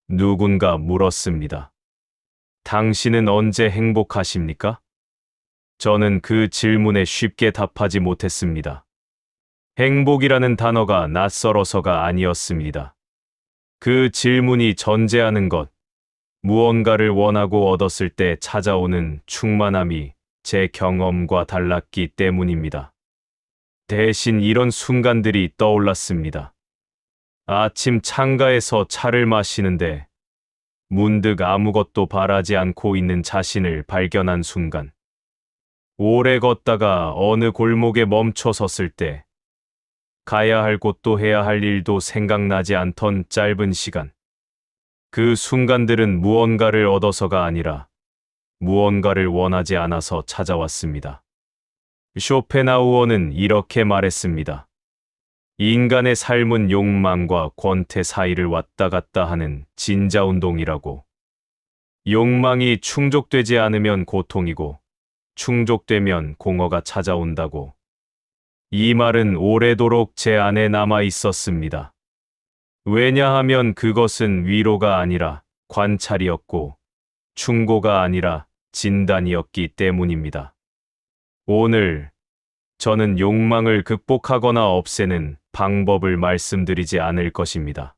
누군가 물었습니다. 당신은 언제 행복하십니까? 저는 그 질문에 쉽게 답하지 못했습니다. 행복이라는 단어가 낯설어서가 아니었습니다. 그 질문이 전제하는 것, 무언가를 원하고 얻었을 때 찾아오는 충만함이 제 경험과 달랐기 때문입니다. 대신 이런 순간들이 떠올랐습니다. 아침 창가에서 차를 마시는데 문득 아무것도 바라지 않고 있는 자신을 발견한 순간. 오래 걷다가 어느 골목에 멈춰 섰을 때 가야 할 곳도 해야 할 일도 생각나지 않던 짧은 시간. 그 순간들은 무언가를 얻어서가 아니라 무언가를 원하지 않아서 찾아왔습니다. 쇼펜하우어는 이렇게 말했습니다. 인간의 삶은 욕망과 권태 사이를 왔다 갔다 하는 진자운동이라고. 욕망이 충족되지 않으면 고통이고 충족되면 공허가 찾아온다고. 이 말은 오래도록 제 안에 남아 있었습니다. 왜냐하면 그것은 위로가 아니라 관찰이었고 충고가 아니라 진단이었기 때문입니다. 오늘 저는 욕망을 극복하거나 없애는 방법을 말씀드리지 않을 것입니다.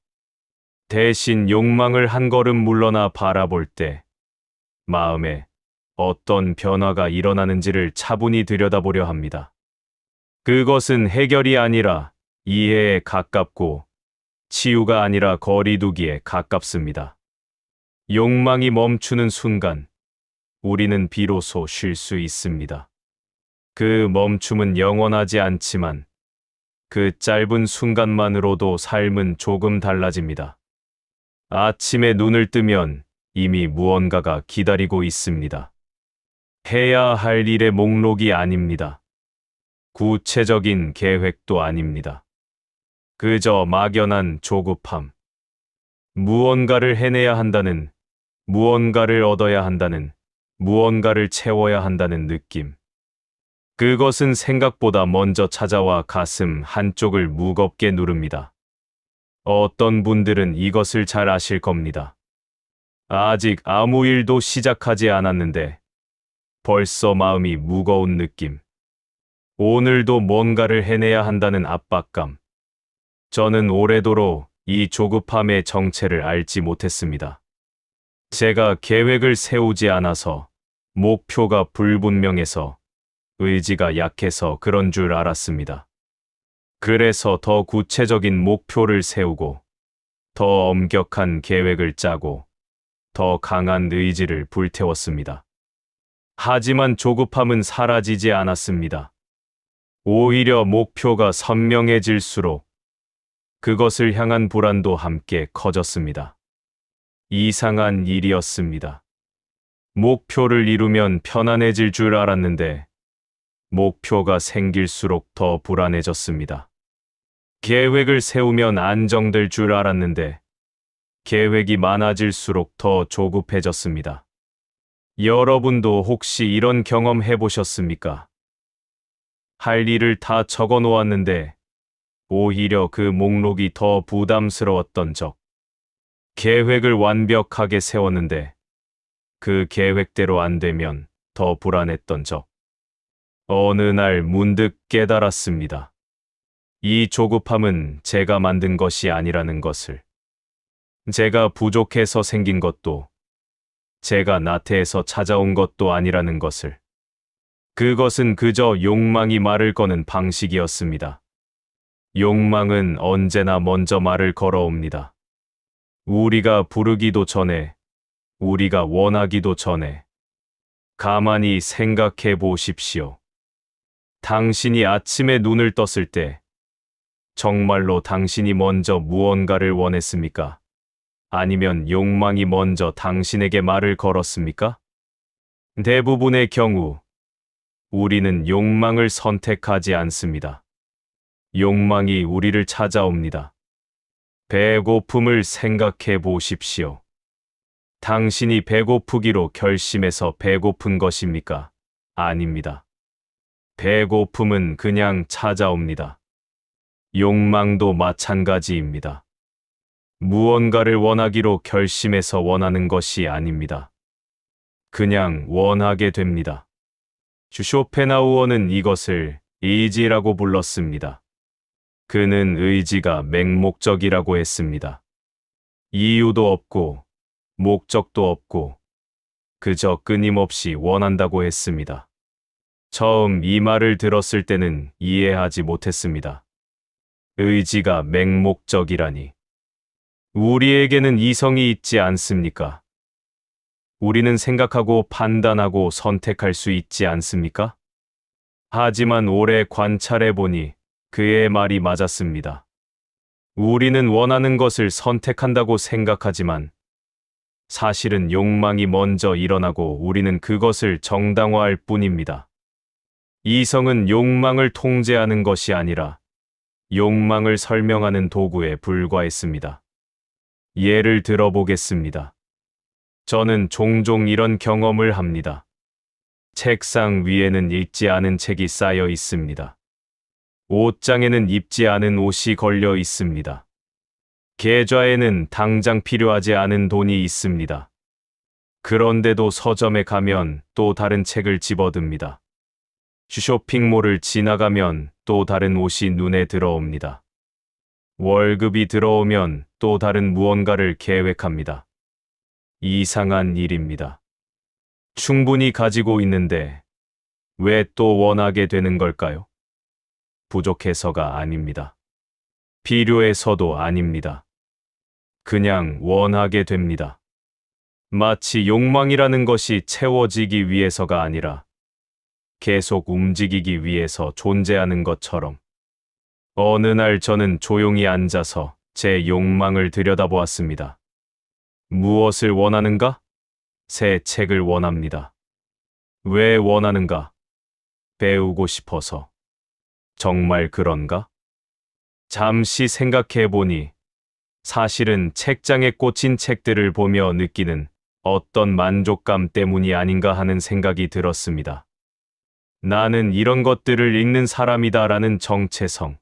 대신 욕망을 한 걸음 물러나 바라볼 때 마음에 어떤 변화가 일어나는지를 차분히 들여다보려 합니다. 그것은 해결이 아니라 이해에 가깝고 치유가 아니라 거리두기에 가깝습니다. 욕망이 멈추는 순간 우리는 비로소 쉴 수 있습니다. 그 멈춤은 영원하지 않지만 그 짧은 순간만으로도 삶은 조금 달라집니다. 아침에 눈을 뜨면 이미 무언가가 기다리고 있습니다. 해야 할 일의 목록이 아닙니다. 구체적인 계획도 아닙니다. 그저 막연한 조급함. 무언가를 해내야 한다는, 무언가를 얻어야 한다는, 무언가를 채워야 한다는 느낌. 그것은 생각보다 먼저 찾아와 가슴 한쪽을 무겁게 누릅니다. 어떤 분들은 이것을 잘 아실 겁니다. 아직 아무 일도 시작하지 않았는데 벌써 마음이 무거운 느낌. 오늘도 뭔가를 해내야 한다는 압박감. 저는 오래도록 이 조급함의 정체를 알지 못했습니다. 제가 계획을 세우지 않아서, 목표가 불분명해서, 의지가 약해서 그런 줄 알았습니다. 그래서 더 구체적인 목표를 세우고, 더 엄격한 계획을 짜고, 더 강한 의지를 불태웠습니다. 하지만 조급함은 사라지지 않았습니다. 오히려 목표가 선명해질수록 그것을 향한 불안도 함께 커졌습니다. 이상한 일이었습니다. 목표를 이루면 편안해질 줄 알았는데 목표가 생길수록 더 불안해졌습니다. 계획을 세우면 안정될 줄 알았는데 계획이 많아질수록 더 조급해졌습니다. 여러분도 혹시 이런 경험 해보셨습니까? 할 일을 다 적어 놓았는데 오히려 그 목록이 더 부담스러웠던 적. 계획을 완벽하게 세웠는데 그 계획대로 안 되면 더 불안했던 적. 어느 날 문득 깨달았습니다. 이 조급함은 제가 만든 것이 아니라는 것을. 제가 부족해서 생긴 것도, 제가 나태해서 찾아온 것도 아니라는 것을. 그것은 그저 욕망이 말을 거는 방식이었습니다. 욕망은 언제나 먼저 말을 걸어옵니다. 우리가 부르기도 전에, 우리가 원하기도 전에. 가만히 생각해 보십시오. 당신이 아침에 눈을 떴을 때 정말로 당신이 먼저 무언가를 원했습니까? 아니면 욕망이 먼저 당신에게 말을 걸었습니까? 대부분의 경우 우리는 욕망을 선택하지 않습니다. 욕망이 우리를 찾아옵니다. 배고픔을 생각해 보십시오. 당신이 배고프기로 결심해서 배고픈 것입니까? 아닙니다. 배고픔은 그냥 찾아옵니다. 욕망도 마찬가지입니다. 무언가를 원하기로 결심해서 원하는 것이 아닙니다. 그냥 원하게 됩니다. 쇼펜하우어는 이것을 의지라고 불렀습니다. 그는 의지가 맹목적이라고 했습니다. 이유도 없고 목적도 없고 그저 끊임없이 원한다고 했습니다. 처음 이 말을 들었을 때는 이해하지 못했습니다. 의지가 맹목적이라니. 우리에게는 이성이 있지 않습니까? 우리는 생각하고 판단하고 선택할 수 있지 않습니까? 하지만 오래 관찰해 보니 그의 말이 맞았습니다. 우리는 원하는 것을 선택한다고 생각하지만 사실은 욕망이 먼저 일어나고 우리는 그것을 정당화할 뿐입니다. 이성은 욕망을 통제하는 것이 아니라 욕망을 설명하는 도구에 불과했습니다. 예를 들어보겠습니다. 저는 종종 이런 경험을 합니다. 책상 위에는 읽지 않은 책이 쌓여 있습니다. 옷장에는 입지 않은 옷이 걸려 있습니다. 계좌에는 당장 필요하지 않은 돈이 있습니다. 그런데도 서점에 가면 또 다른 책을 집어듭니다. 쇼핑몰을 지나가면 또 다른 옷이 눈에 들어옵니다. 월급이 들어오면 또 다른 무언가를 계획합니다. 이상한 일입니다. 충분히 가지고 있는데 왜 또 원하게 되는 걸까요? 부족해서가 아닙니다. 필요해서도 아닙니다. 그냥 원하게 됩니다. 마치 욕망이라는 것이 채워지기 위해서가 아니라 계속 움직이기 위해서 존재하는 것처럼. 어느 날 저는 조용히 앉아서 제 욕망을 들여다보았습니다. 무엇을 원하는가? 새 책을 원합니다. 왜 원하는가? 배우고 싶어서. 정말 그런가? 잠시 생각해 보니 사실은 책장에 꽂힌 책들을 보며 느끼는 어떤 만족감 때문이 아닌가 하는 생각이 들었습니다. 나는 이런 것들을 읽는 사람이다라는 정체성,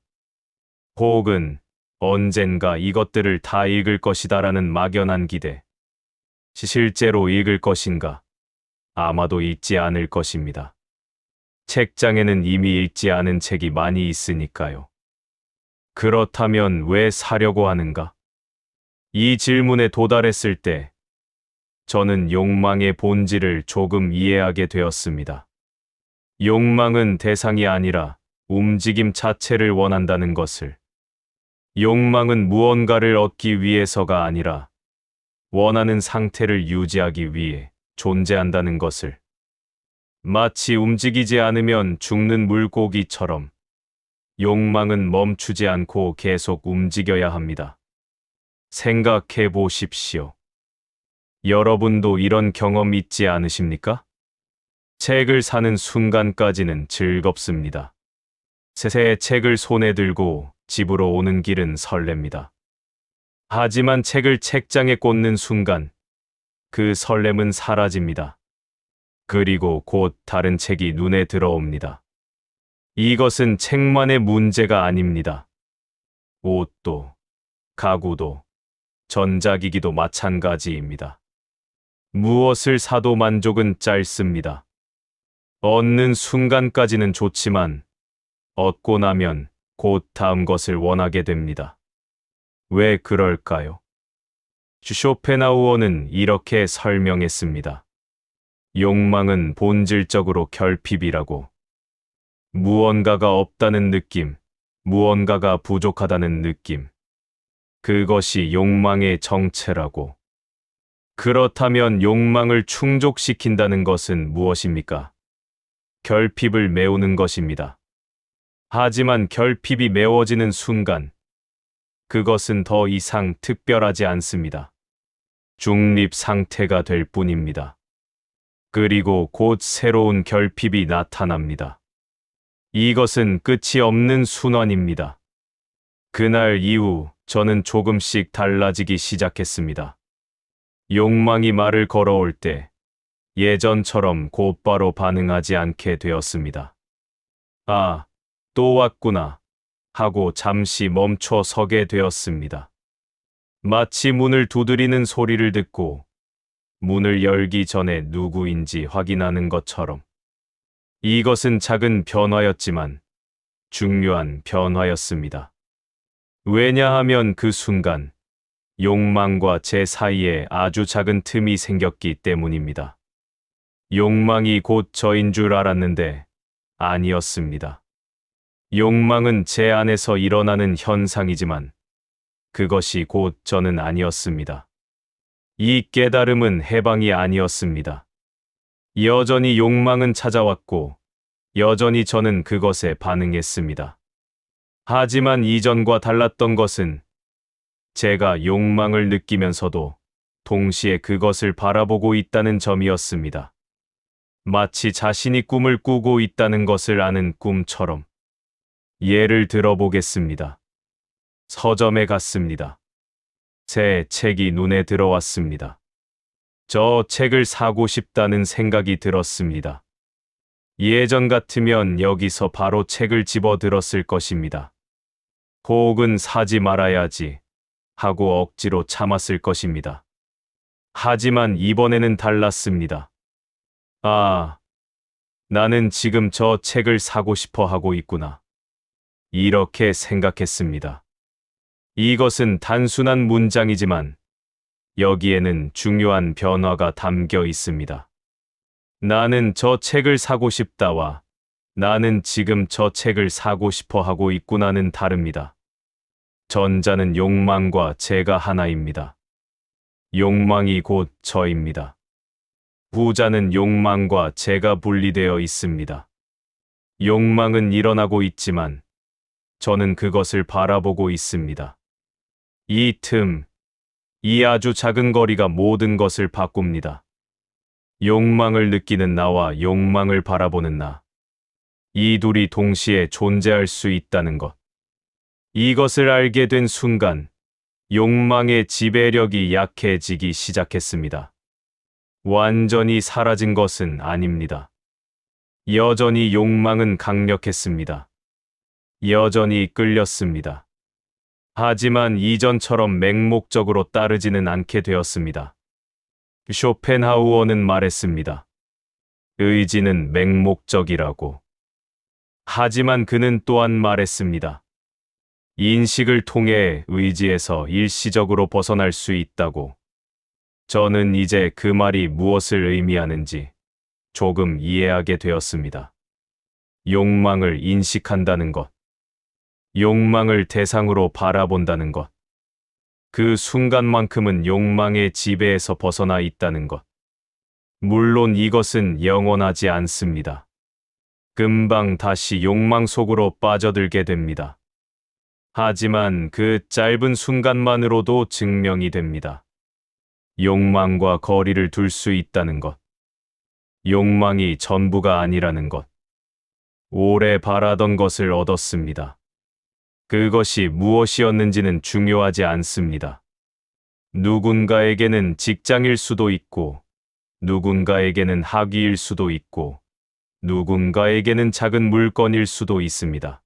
혹은 언젠가 이것들을 다 읽을 것이다라는 막연한 기대. 실제로 읽을 것인가? 아마도 읽지 않을 것입니다. 책장에는 이미 읽지 않은 책이 많이 있으니까요. 그렇다면 왜 사려고 하는가? 이 질문에 도달했을 때 저는 욕망의 본질을 조금 이해하게 되었습니다. 욕망은 대상이 아니라 움직임 자체를 원한다는 것을. 욕망은 무언가를 얻기 위해서가 아니라 원하는 상태를 유지하기 위해 존재한다는 것을. 마치 움직이지 않으면 죽는 물고기처럼 욕망은 멈추지 않고 계속 움직여야 합니다. 생각해 보십시오. 여러분도 이런 경험 있지 않으십니까? 책을 사는 순간까지는 즐겁습니다. 새 책을 손에 들고 집으로 오는 길은 설렙니다. 하지만 책을 책장에 꽂는 순간 그 설렘은 사라집니다. 그리고 곧 다른 책이 눈에 들어옵니다. 이것은 책만의 문제가 아닙니다. 옷도, 가구도, 전자기기도 마찬가지입니다. 무엇을 사도 만족은 짧습니다. 얻는 순간까지는 좋지만 얻고 나면 곧 다음 것을 원하게 됩니다. 왜 그럴까요? 쇼펜하우어는 이렇게 설명했습니다. 욕망은 본질적으로 결핍이라고. 무언가가 없다는 느낌, 무언가가 부족하다는 느낌. 그것이 욕망의 정체라고. 그렇다면 욕망을 충족시킨다는 것은 무엇입니까? 결핍을 메우는 것입니다. 하지만 결핍이 메워지는 순간, 그것은 더 이상 특별하지 않습니다. 중립 상태가 될 뿐입니다. 그리고 곧 새로운 결핍이 나타납니다. 이것은 끝이 없는 순환입니다. 그날 이후 저는 조금씩 달라지기 시작했습니다. 욕망이 말을 걸어올 때 예전처럼 곧바로 반응하지 않게 되었습니다. 아, 또 왔구나 하고 잠시 멈춰 서게 되었습니다. 마치 문을 두드리는 소리를 듣고 문을 열기 전에 누구인지 확인하는 것처럼. 이것은 작은 변화였지만 중요한 변화였습니다. 왜냐하면 그 순간 욕망과 제 사이에 아주 작은 틈이 생겼기 때문입니다. 욕망이 곧 저인 줄 알았는데 아니었습니다. 욕망은 제 안에서 일어나는 현상이지만 그것이 곧 저는 아니었습니다. 이 깨달음은 해방이 아니었습니다. 여전히 욕망은 찾아왔고 여전히 저는 그것에 반응했습니다. 하지만 이전과 달랐던 것은 제가 욕망을 느끼면서도 동시에 그것을 바라보고 있다는 점이었습니다. 마치 자신이 꿈을 꾸고 있다는 것을 아는 꿈처럼. 예를 들어보겠습니다. 서점에 갔습니다. 새 책이 눈에 들어왔습니다. 저 책을 사고 싶다는 생각이 들었습니다. 예전 같으면 여기서 바로 책을 집어들었을 것입니다. 혹은 사지 말아야지 하고 억지로 참았을 것입니다. 하지만 이번에는 달랐습니다. 아, 나는 지금 저 책을 사고 싶어 하고 있구나. 이렇게 생각했습니다. 이것은 단순한 문장이지만 여기에는 중요한 변화가 담겨 있습니다. 나는 저 책을 사고 싶다와 나는 지금 저 책을 사고 싶어 하고 있구나는 다릅니다. 전자는 욕망과 제가 하나입니다. 욕망이 곧 저입니다. 후자는 욕망과 제가 분리되어 있습니다. 욕망은 일어나고 있지만 저는 그것을 바라보고 있습니다. 이 틈, 이 아주 작은 거리가 모든 것을 바꿉니다. 욕망을 느끼는 나와 욕망을 바라보는 나. 이 둘이 동시에 존재할 수 있다는 것. 이것을 알게 된 순간 욕망의 지배력이 약해지기 시작했습니다. 완전히 사라진 것은 아닙니다. 여전히 욕망은 강력했습니다. 여전히 끌렸습니다. 하지만 이전처럼 맹목적으로 따르지는 않게 되었습니다. 쇼펜하우어는 말했습니다. 의지는 맹목적이라고. 하지만 그는 또한 말했습니다. 인식을 통해 의지에서 일시적으로 벗어날 수 있다고. 저는 이제 그 말이 무엇을 의미하는지 조금 이해하게 되었습니다. 욕망을 인식한다는 것. 욕망을 대상으로 바라본다는 것. 그 순간만큼은 욕망의 지배에서 벗어나 있다는 것. 물론 이것은 영원하지 않습니다. 금방 다시 욕망 속으로 빠져들게 됩니다. 하지만 그 짧은 순간만으로도 증명이 됩니다. 욕망과 거리를 둘 수 있다는 것. 욕망이 전부가 아니라는 것. 오래 바라던 것을 얻었습니다. 그것이 무엇이었는지는 중요하지 않습니다. 누군가에게는 직장일 수도 있고, 누군가에게는 학위일 수도 있고, 누군가에게는 작은 물건일 수도 있습니다.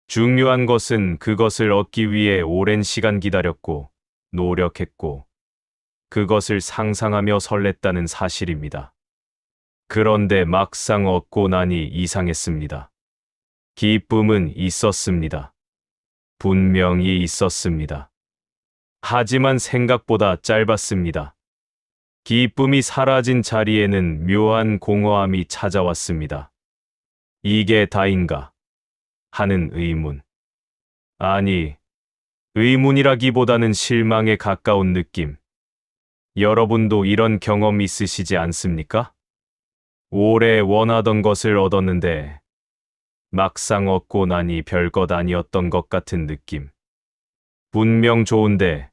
중요한 것은 그것을 얻기 위해 오랜 시간 기다렸고, 노력했고, 그것을 상상하며 설렜다는 사실입니다. 그런데 막상 얻고 나니 이상했습니다. 기쁨은 있었습니다. 분명히 있었습니다. 하지만 생각보다 짧았습니다. 기쁨이 사라진 자리에는 묘한 공허함이 찾아왔습니다. 이게 다인가? 하는 의문. 아니, 의문이라기보다는 실망에 가까운 느낌. 여러분도 이런 경험 있으시지 않습니까? 오래 원하던 것을 얻었는데 막상 얻고 나니 별것 아니었던 것 같은 느낌. 분명 좋은데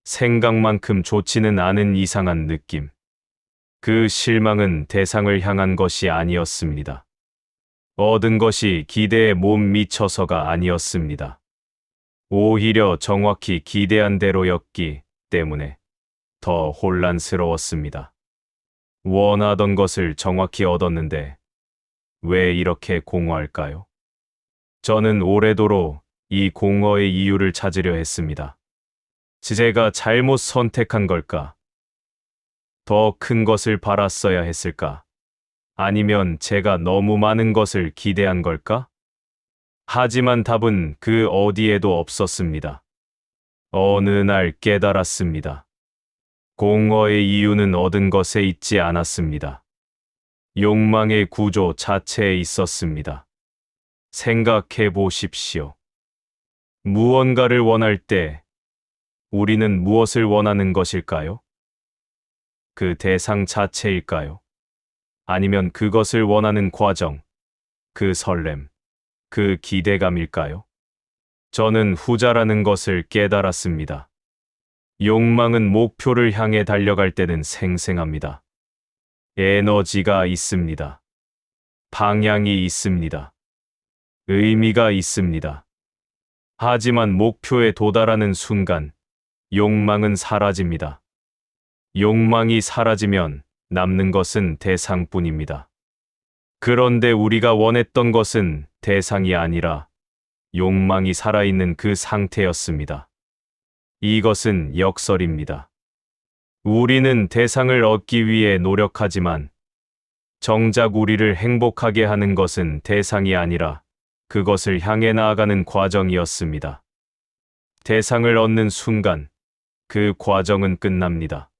생각만큼 좋지는 않은 이상한 느낌. 그 실망은 대상을 향한 것이 아니었습니다. 얻은 것이 기대에 못 미쳐서가 아니었습니다. 오히려 정확히 기대한 대로였기 때문에 더 혼란스러웠습니다. 원하던 것을 정확히 얻었는데 왜 이렇게 공허할까요? 저는 오래도록 이 공허의 이유를 찾으려 했습니다. 제가 잘못 선택한 걸까? 더 큰 것을 바랐어야 했을까? 아니면 제가 너무 많은 것을 기대한 걸까? 하지만 답은 그 어디에도 없었습니다. 어느 날 깨달았습니다. 공허의 이유는 얻은 것에 있지 않았습니다. 욕망의 구조 자체에 있었습니다. 생각해 보십시오. 무언가를 원할 때 우리는 무엇을 원하는 것일까요? 그 대상 자체일까요? 아니면 그것을 원하는 과정, 그 설렘, 그 기대감일까요? 저는 후자라는 것을 깨달았습니다. 욕망은 목표를 향해 달려갈 때는 생생합니다. 에너지가 있습니다. 방향이 있습니다. 의미가 있습니다. 하지만 목표에 도달하는 순간, 욕망은 사라집니다. 욕망이 사라지면 남는 것은 대상뿐입니다. 그런데 우리가 원했던 것은 대상이 아니라 욕망이 살아있는 그 상태였습니다. 이것은 역설입니다. 우리는 대상을 얻기 위해 노력하지만 정작 우리를 행복하게 하는 것은 대상이 아니라 그것을 향해 나아가는 과정이었습니다. 대상을 얻는 순간 그 과정은 끝납니다.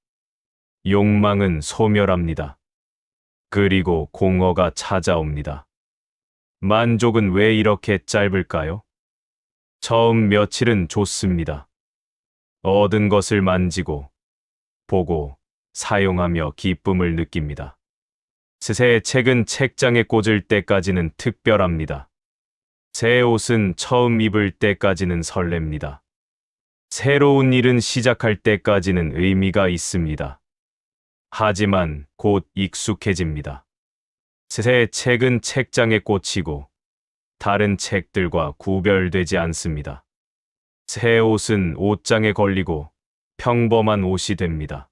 욕망은 소멸합니다. 그리고 공허가 찾아옵니다. 만족은 왜 이렇게 짧을까요? 처음 며칠은 좋습니다. 얻은 것을 만지고, 보고, 사용하며 기쁨을 느낍니다. 새 책은 책장에 꽂을 때까지는 특별합니다. 새 옷은 처음 입을 때까지는 설렙니다. 새로운 일은 시작할 때까지는 의미가 있습니다. 하지만 곧 익숙해집니다. 새 책은 책장에 꽂히고 다른 책들과 구별되지 않습니다. 새 옷은 옷장에 걸리고 평범한 옷이 됩니다.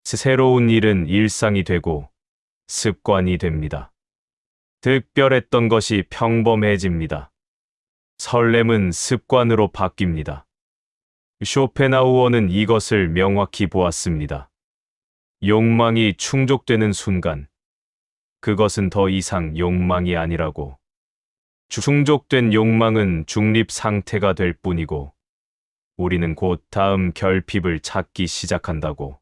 새로운 일은 일상이 되고 습관이 됩니다. 특별했던 것이 평범해집니다. 설렘은 습관으로 바뀝니다. 쇼펜하우어는 이것을 명확히 보았습니다. 욕망이 충족되는 순간, 그것은 더 이상 욕망이 아니라고. 충족된 욕망은 중립 상태가 될 뿐이고, 우리는 곧 다음 결핍을 찾기 시작한다고.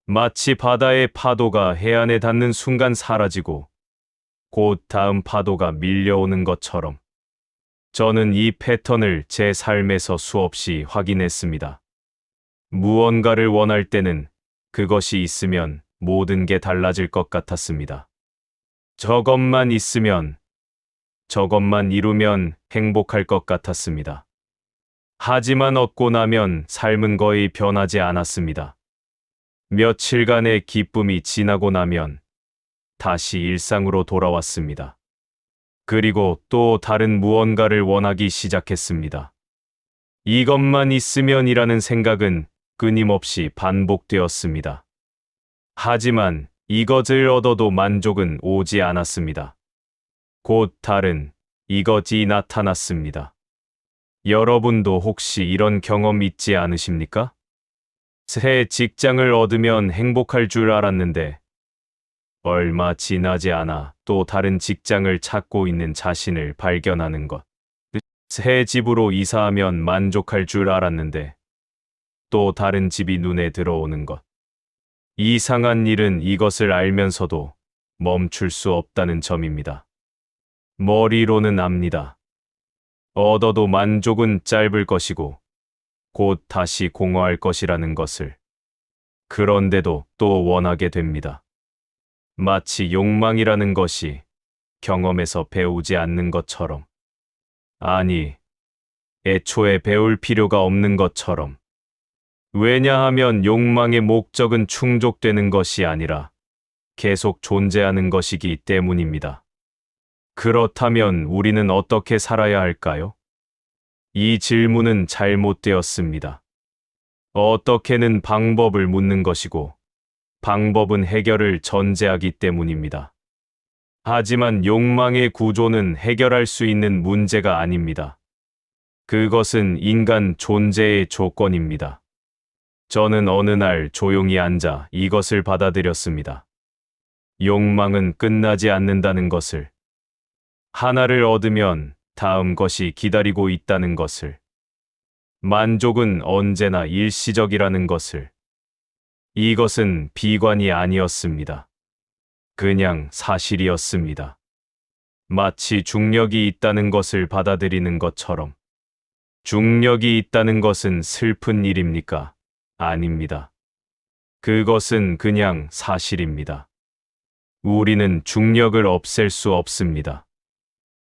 마치 바다의 파도가 해안에 닿는 순간 사라지고, 곧 다음 파도가 밀려오는 것처럼. 저는 이 패턴을 제 삶에서 수없이 확인했습니다. 무언가를 원할 때는 그것이 있으면 모든 게 달라질 것 같았습니다. 저것만 있으면, 저것만 이루면 행복할 것 같았습니다. 하지만 얻고 나면 삶은 거의 변하지 않았습니다. 며칠간의 기쁨이 지나고 나면 다시 일상으로 돌아왔습니다. 그리고 또 다른 무언가를 원하기 시작했습니다. 이것만 있으면이라는 생각은 끊임없이 반복되었습니다. 하지만 이것을 얻어도 만족은 오지 않았습니다. 곧 다른 이것이 나타났습니다. 여러분도 혹시 이런 경험 있지 않으십니까? 새 직장을 얻으면 행복할 줄 알았는데 얼마 지나지 않아 또 다른 직장을 찾고 있는 자신을 발견하는 것. 새 집으로 이사하면 만족할 줄 알았는데 또 다른 집이 눈에 들어오는 것. 이상한 일은 이것을 알면서도 멈출 수 없다는 점입니다. 머리로는 압니다. 얻어도 만족은 짧을 것이고 곧 다시 공허할 것이라는 것을. 그런데도 또 원하게 됩니다. 마치 욕망이라는 것이 경험에서 배우지 않는 것처럼. 아니, 애초에 배울 필요가 없는 것처럼. 왜냐하면 욕망의 목적은 충족되는 것이 아니라 계속 존재하는 것이기 때문입니다. 그렇다면 우리는 어떻게 살아야 할까요? 이 질문은 잘못되었습니다. 어떻게는 방법을 묻는 것이고, 방법은 해결을 전제하기 때문입니다. 하지만 욕망의 구조는 해결할 수 있는 문제가 아닙니다. 그것은 인간 존재의 조건입니다. 저는 어느 날 조용히 앉아 이것을 받아들였습니다. 욕망은 끝나지 않는다는 것을, 하나를 얻으면 다음 것이 기다리고 있다는 것을, 만족은 언제나 일시적이라는 것을. 이것은 비관이 아니었습니다. 그냥 사실이었습니다. 마치 중력이 있다는 것을 받아들이는 것처럼. 중력이 있다는 것은 슬픈 일입니까? 아닙니다. 그것은 그냥 사실입니다. 우리는 중력을 없앨 수 없습니다.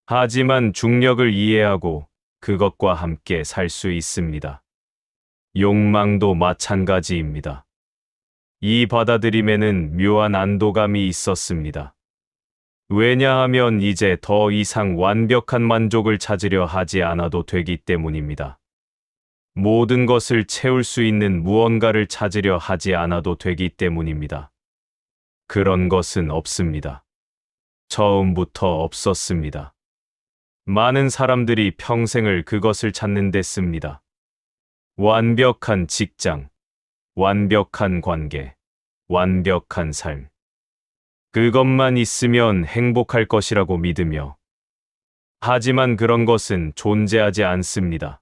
하지만 중력을 이해하고 그것과 함께 살 수 있습니다. 욕망도 마찬가지입니다. 이 받아들임에는 묘한 안도감이 있었습니다. 왜냐하면 이제 더 이상 완벽한 만족을 찾으려 하지 않아도 되기 때문입니다. 모든 것을 채울 수 있는 무언가를 찾으려 하지 않아도 되기 때문입니다. 그런 것은 없습니다. 처음부터 없었습니다. 많은 사람들이 평생을 그것을 찾는 데 씁니다. 완벽한 직장, 완벽한 관계, 완벽한 삶. 그것만 있으면 행복할 것이라고 믿으며. 하지만 그런 것은 존재하지 않습니다.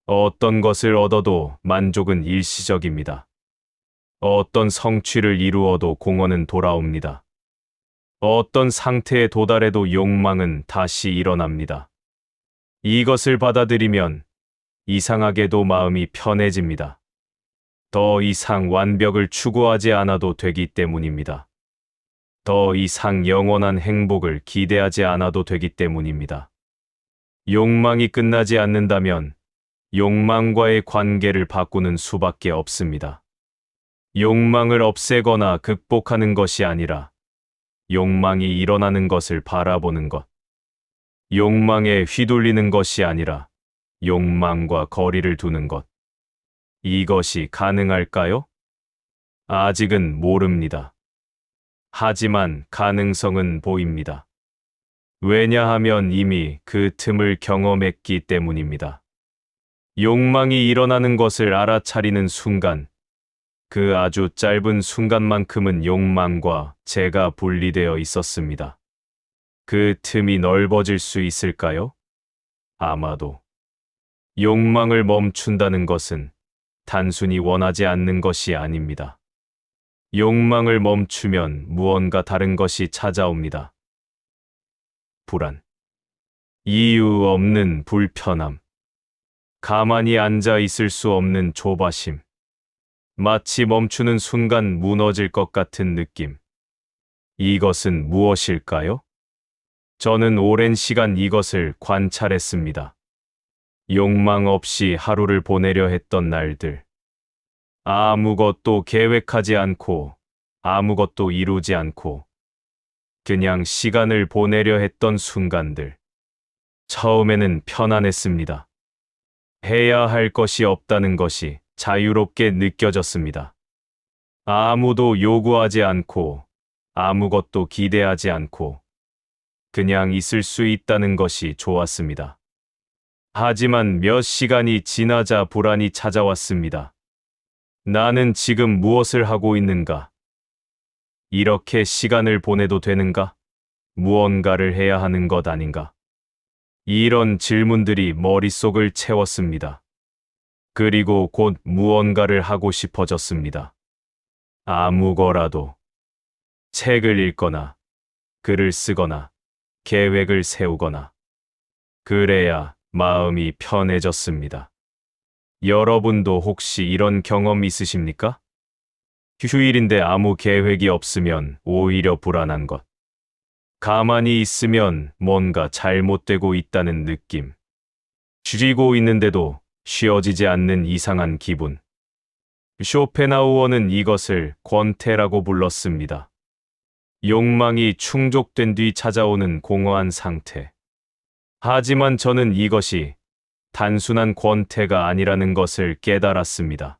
어떤 것을 얻어도 만족은 일시적입니다. 어떤 성취를 이루어도 공허는 돌아옵니다. 어떤 상태에 도달해도 욕망은 다시 일어납니다. 이것을 받아들이면 이상하게도 마음이 편해집니다. 더 이상 완벽을 추구하지 않아도 되기 때문입니다. 더 이상 영원한 행복을 기대하지 않아도 되기 때문입니다. 욕망이 끝나지 않는다면 욕망과의 관계를 바꾸는 수밖에 없습니다. 욕망을 없애거나 극복하는 것이 아니라 욕망이 일어나는 것을 바라보는 것. 욕망에 휘둘리는 것이 아니라 욕망과 거리를 두는 것. 이것이 가능할까요? 아직은 모릅니다. 하지만 가능성은 보입니다. 왜냐하면 이미 그 틈을 경험했기 때문입니다. 욕망이 일어나는 것을 알아차리는 순간, 그 아주 짧은 순간만큼은 욕망과 제가 분리되어 있었습니다. 그 틈이 넓어질 수 있을까요? 아마도. 욕망을 멈춘다는 것은 단순히 원하지 않는 것이 아닙니다. 욕망을 멈추면 무언가 다른 것이 찾아옵니다. 불안, 이유 없는 불편함, 가만히 앉아 있을 수 없는 조바심, 마치 멈추는 순간 무너질 것 같은 느낌. 이것은 무엇일까요? 저는 오랜 시간 이것을 관찰했습니다. 욕망 없이 하루를 보내려 했던 날들. 아무것도 계획하지 않고 아무것도 이루지 않고 그냥 시간을 보내려 했던 순간들. 처음에는 편안했습니다. 해야 할 것이 없다는 것이 자유롭게 느껴졌습니다. 아무도 요구하지 않고 아무것도 기대하지 않고 그냥 있을 수 있다는 것이 좋았습니다. 하지만 몇 시간이 지나자 불안이 찾아왔습니다. 나는 지금 무엇을 하고 있는가? 이렇게 시간을 보내도 되는가? 무언가를 해야 하는 것 아닌가? 이런 질문들이 머릿속을 채웠습니다. 그리고 곧 무언가를 하고 싶어졌습니다. 아무거라도. 책을 읽거나, 글을 쓰거나, 계획을 세우거나. 그래야 마음이 편해졌습니다. 여러분도 혹시 이런 경험 있으십니까? 휴일인데 아무 계획이 없으면 오히려 불안한 것. 가만히 있으면 뭔가 잘못되고 있다는 느낌. 쉬고 있는데도 쉬어지지 않는 이상한 기분. 쇼펜하우어는 이것을 권태라고 불렀습니다. 욕망이 충족된 뒤 찾아오는 공허한 상태. 하지만 저는 이것이 단순한 권태가 아니라는 것을 깨달았습니다.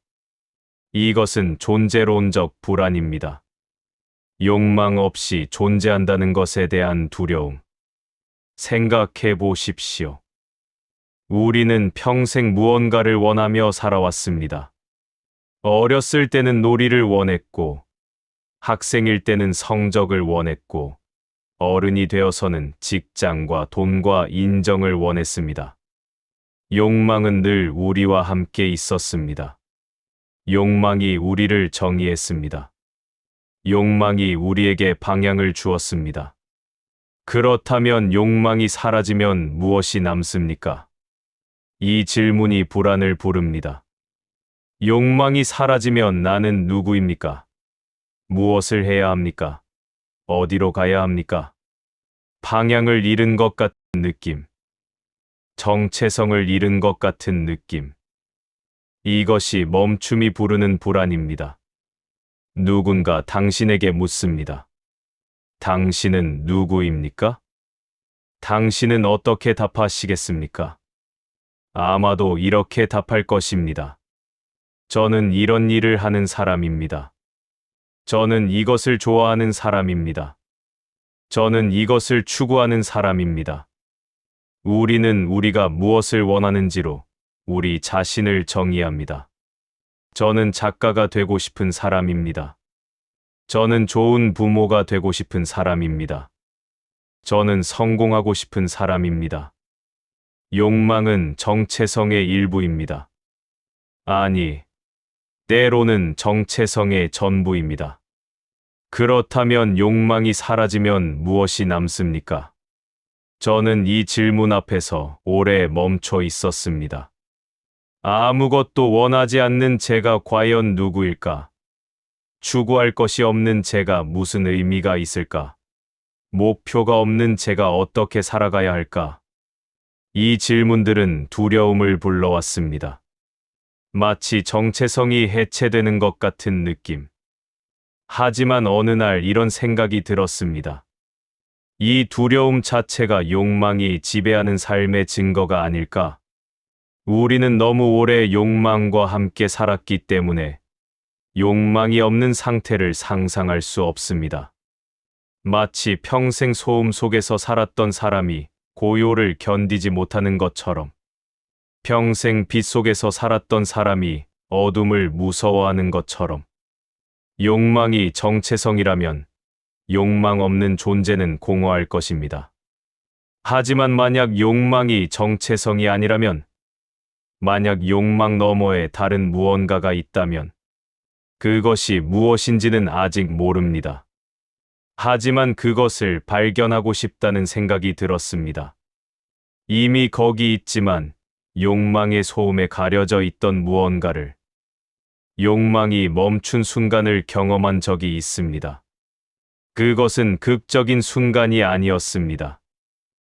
이것은 존재론적 불안입니다. 욕망 없이 존재한다는 것에 대한 두려움. 생각해 보십시오. 우리는 평생 무언가를 원하며 살아왔습니다. 어렸을 때는 놀이를 원했고, 학생일 때는 성적을 원했고, 어른이 되어서는 직장과 돈과 인정을 원했습니다. 욕망은 늘 우리와 함께 있었습니다. 욕망이 우리를 정의했습니다. 욕망이 우리에게 방향을 주었습니다. 그렇다면 욕망이 사라지면 무엇이 남습니까? 이 질문이 불안을 부릅니다. 욕망이 사라지면 나는 누구입니까? 무엇을 해야 합니까? 어디로 가야 합니까? 방향을 잃은 것 같은 느낌. 정체성을 잃은 것 같은 느낌. 이것이 멈춤이 부르는 불안입니다. 누군가 당신에게 묻습니다. 당신은 누구입니까? 당신은 어떻게 답하시겠습니까? 아마도 이렇게 답할 것입니다. 저는 이런 일을 하는 사람입니다. 저는 이것을 좋아하는 사람입니다. 저는 이것을 추구하는 사람입니다. 우리는 우리가 무엇을 원하는지로 우리 자신을 정의합니다. 저는 작가가 되고 싶은 사람입니다. 저는 좋은 부모가 되고 싶은 사람입니다. 저는 성공하고 싶은 사람입니다. 욕망은 정체성의 일부입니다. 아니, 때로는 정체성의 전부입니다. 그렇다면 욕망이 사라지면 무엇이 남습니까? 저는 이 질문 앞에서 오래 멈춰 있었습니다. 아무것도 원하지 않는 제가 과연 누구일까? 추구할 것이 없는 제가 무슨 의미가 있을까? 목표가 없는 제가 어떻게 살아가야 할까? 이 질문들은 두려움을 불러왔습니다. 마치 정체성이 해체되는 것 같은 느낌. 하지만 어느 날 이런 생각이 들었습니다. 이 두려움 자체가 욕망이 지배하는 삶의 증거가 아닐까? 우리는 너무 오래 욕망과 함께 살았기 때문에 욕망이 없는 상태를 상상할 수 없습니다. 마치 평생 소음 속에서 살았던 사람이 고요를 견디지 못하는 것처럼, 평생 빛 속에서 살았던 사람이 어둠을 무서워하는 것처럼, 욕망이 정체성이라면 욕망 없는 존재는 공허할 것입니다. 하지만 만약 욕망이 정체성이 아니라면, 만약 욕망 너머에 다른 무언가가 있다면, 그것이 무엇인지는 아직 모릅니다. 하지만 그것을 발견하고 싶다는 생각이 들었습니다. 이미 거기 있지만 욕망의 소음에 가려져 있던 무언가를, 욕망이 멈춘 순간을 경험한 적이 있습니다. 그것은 극적인 순간이 아니었습니다.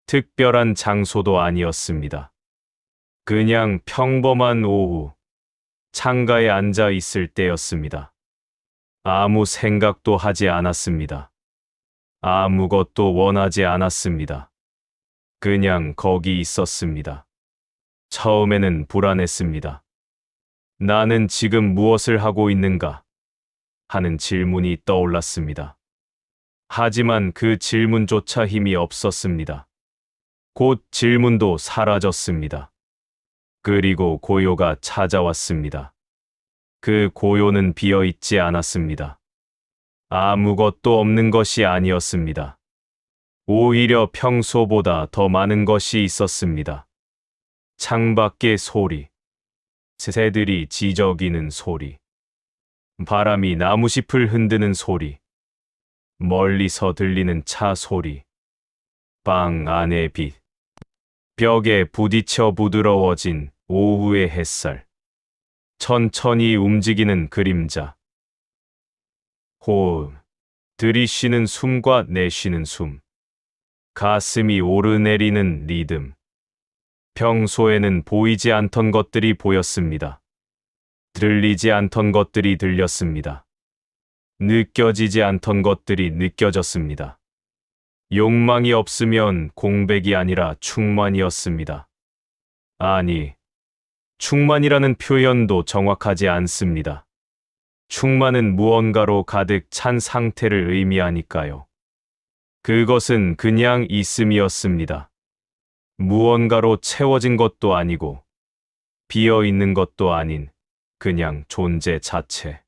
특별한 장소도 아니었습니다. 그냥 평범한 오후, 창가에 앉아 있을 때였습니다. 아무 생각도 하지 않았습니다. 아무것도 원하지 않았습니다. 그냥 거기 있었습니다. 처음에는 불안했습니다. 나는 지금 무엇을 하고 있는가? 하는 질문이 떠올랐습니다. 하지만 그 질문조차 힘이 없었습니다. 곧 질문도 사라졌습니다. 그리고 고요가 찾아왔습니다. 그 고요는 비어있지 않았습니다. 아무것도 없는 것이 아니었습니다. 오히려 평소보다 더 많은 것이 있었습니다. 창밖의 소리, 새들이 지저귀는 소리, 바람이 나무잎을 흔드는 소리, 멀리서 들리는 차 소리, 방 안의 빛, 벽에 부딪혀 부드러워진 오후의 햇살, 천천히 움직이는 그림자, 호흡, 들이쉬는 숨과 내쉬는 숨, 가슴이 오르내리는 리듬. 평소에는 보이지 않던 것들이 보였습니다. 들리지 않던 것들이 들렸습니다. 느껴지지 않던 것들이 느껴졌습니다. 욕망이 없으면 공백이 아니라 충만이었습니다. 아니, 충만이라는 표현도 정확하지 않습니다. 충만은 무언가로 가득 찬 상태를 의미하니까요. 그것은 그냥 있음이었습니다. 무언가로 채워진 것도 아니고 비어 있는 것도 아닌 그냥 존재 자체.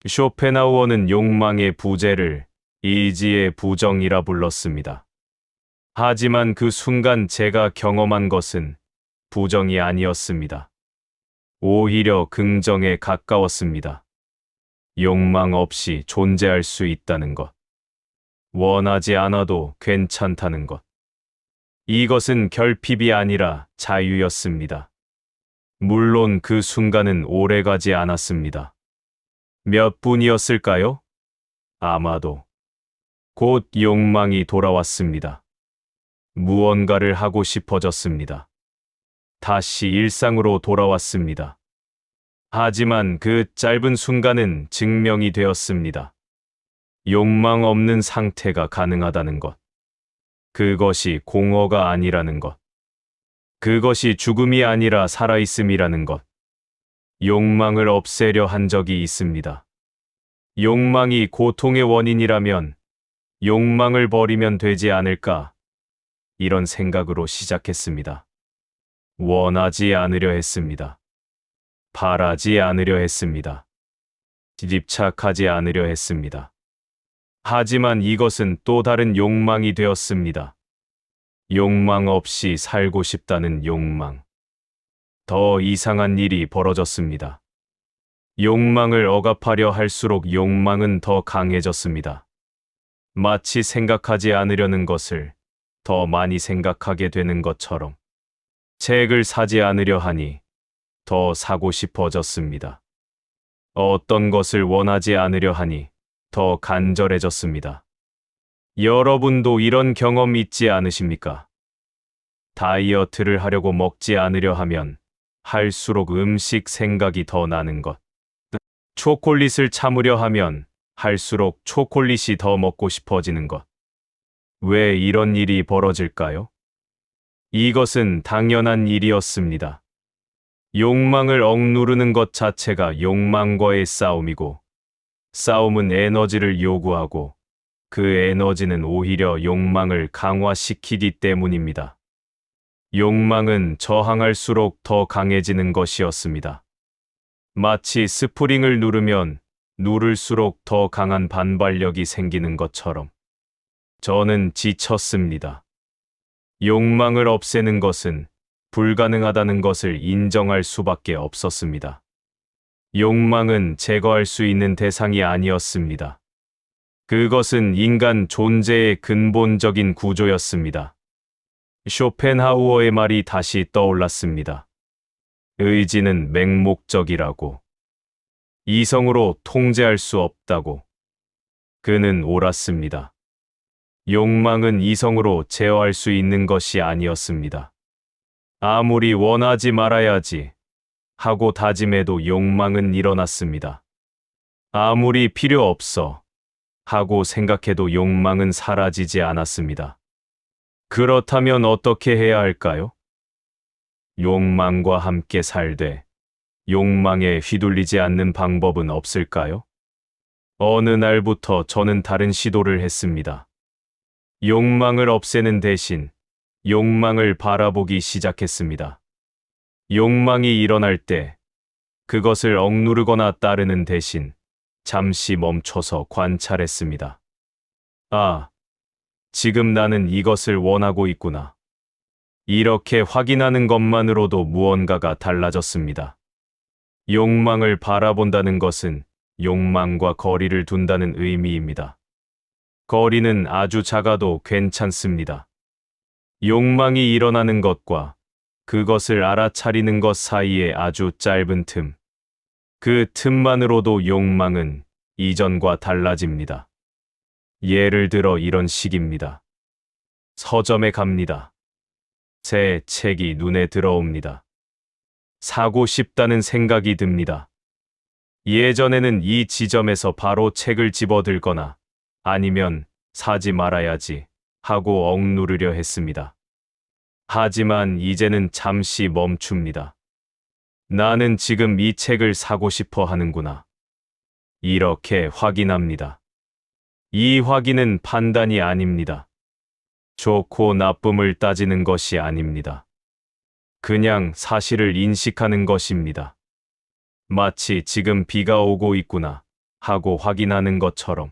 쇼펜하우어는 욕망의 부재를 이지의 부정이라 불렀습니다. 하지만 그 순간 제가 경험한 것은 부정이 아니었습니다. 오히려 긍정에 가까웠습니다. 욕망 없이 존재할 수 있다는 것. 원하지 않아도 괜찮다는 것. 이것은 결핍이 아니라 자유였습니다. 물론 그 순간은 오래가지 않았습니다. 몇 분이었을까요? 아마도. 곧 욕망이 돌아왔습니다. 무언가를 하고 싶어졌습니다. 다시 일상으로 돌아왔습니다. 하지만 그 짧은 순간은 증명이 되었습니다. 욕망 없는 상태가 가능하다는 것. 그것이 공허가 아니라는 것. 그것이 죽음이 아니라 살아있음이라는 것. 욕망을 없애려 한 적이 있습니다. 욕망이 고통의 원인이라면 욕망을 버리면 되지 않을까? 이런 생각으로 시작했습니다. 원하지 않으려 했습니다. 바라지 않으려 했습니다. 집착하지 않으려 했습니다. 하지만 이것은 또 다른 욕망이 되었습니다. 욕망 없이 살고 싶다는 욕망. 더 이상한 일이 벌어졌습니다. 욕망을 억압하려 할수록 욕망은 더 강해졌습니다. 마치 생각하지 않으려는 것을 더 많이 생각하게 되는 것처럼. 책을 사지 않으려 하니 더 사고 싶어졌습니다. 어떤 것을 원하지 않으려 하니 더 간절해졌습니다. 여러분도 이런 경험 있지 않으십니까? 다이어트를 하려고 먹지 않으려 하면 할수록 음식 생각이 더 나는 것. 초콜릿을 참으려 하면 할수록 초콜릿이 더 먹고 싶어지는 것. 왜 이런 일이 벌어질까요? 이것은 당연한 일이었습니다. 욕망을 억누르는 것 자체가 욕망과의 싸움이고, 싸움은 에너지를 요구하고, 그 에너지는 오히려 욕망을 강화시키기 때문입니다. 욕망은 저항할수록 더 강해지는 것이었습니다. 마치 스프링을 누르면 누를수록 더 강한 반발력이 생기는 것처럼. 저는 지쳤습니다. 욕망을 없애는 것은 불가능하다는 것을 인정할 수밖에 없었습니다. 욕망은 제거할 수 있는 대상이 아니었습니다. 그것은 인간 존재의 근본적인 구조였습니다. 쇼펜하우어의 말이 다시 떠올랐습니다. 의지는 맹목적이라고. 이성으로 통제할 수 없다고. 그는 옳았습니다. 욕망은 이성으로 제어할 수 있는 것이 아니었습니다. 아무리 원하지 말아야지 하고 다짐해도 욕망은 일어났습니다. 아무리 필요 없어 하고 생각해도 욕망은 사라지지 않았습니다. 그렇다면 어떻게 해야 할까요? 욕망과 함께 살되 욕망에 휘둘리지 않는 방법은 없을까요? 어느 날부터 저는 다른 시도를 했습니다. 욕망을 없애는 대신 욕망을 바라보기 시작했습니다. 욕망이 일어날 때 그것을 억누르거나 따르는 대신 잠시 멈춰서 관찰했습니다. 아, 지금 나는 이것을 원하고 있구나. 이렇게 확인하는 것만으로도 무언가가 달라졌습니다. 욕망을 바라본다는 것은 욕망과 거리를 둔다는 의미입니다. 거리는 아주 작아도 괜찮습니다. 욕망이 일어나는 것과 그것을 알아차리는 것 사이에 아주 짧은 틈. 그 틈만으로도 욕망은 이전과 달라집니다. 예를 들어 이런 식입니다. 서점에 갑니다. 새 책이 눈에 들어옵니다. 사고 싶다는 생각이 듭니다. 예전에는 이 지점에서 바로 책을 집어들거나 아니면 사지 말아야지 하고 억누르려 했습니다. 하지만 이제는 잠시 멈춥니다. 나는 지금 이 책을 사고 싶어 하는구나. 이렇게 확인합니다. 이 확인은 판단이 아닙니다. 좋고 나쁨을 따지는 것이 아닙니다. 그냥 사실을 인식하는 것입니다. 마치 지금 비가 오고 있구나 하고 확인하는 것처럼.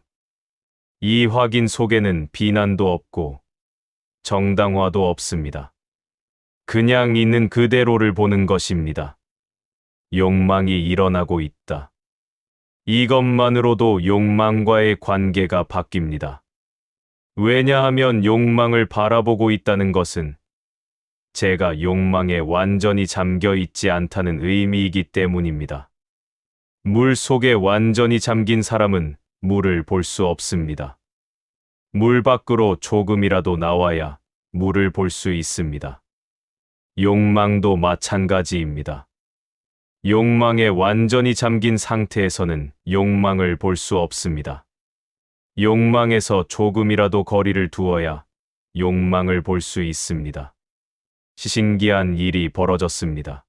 이 확인 속에는 비난도 없고 정당화도 없습니다. 그냥 있는 그대로를 보는 것입니다. 욕망이 일어나고 있다. 이것만으로도 욕망과의 관계가 바뀝니다. 왜냐하면 욕망을 바라보고 있다는 것은 제가 욕망에 완전히 잠겨 있지 않다는 의미이기 때문입니다. 물 속에 완전히 잠긴 사람은 물을 볼 수 없습니다. 물 밖으로 조금이라도 나와야 물을 볼 수 있습니다. 욕망도 마찬가지입니다. 욕망에 완전히 잠긴 상태에서는 욕망을 볼 수 없습니다. 욕망에서 조금이라도 거리를 두어야 욕망을 볼 수 있습니다. 신기한 일이 벌어졌습니다.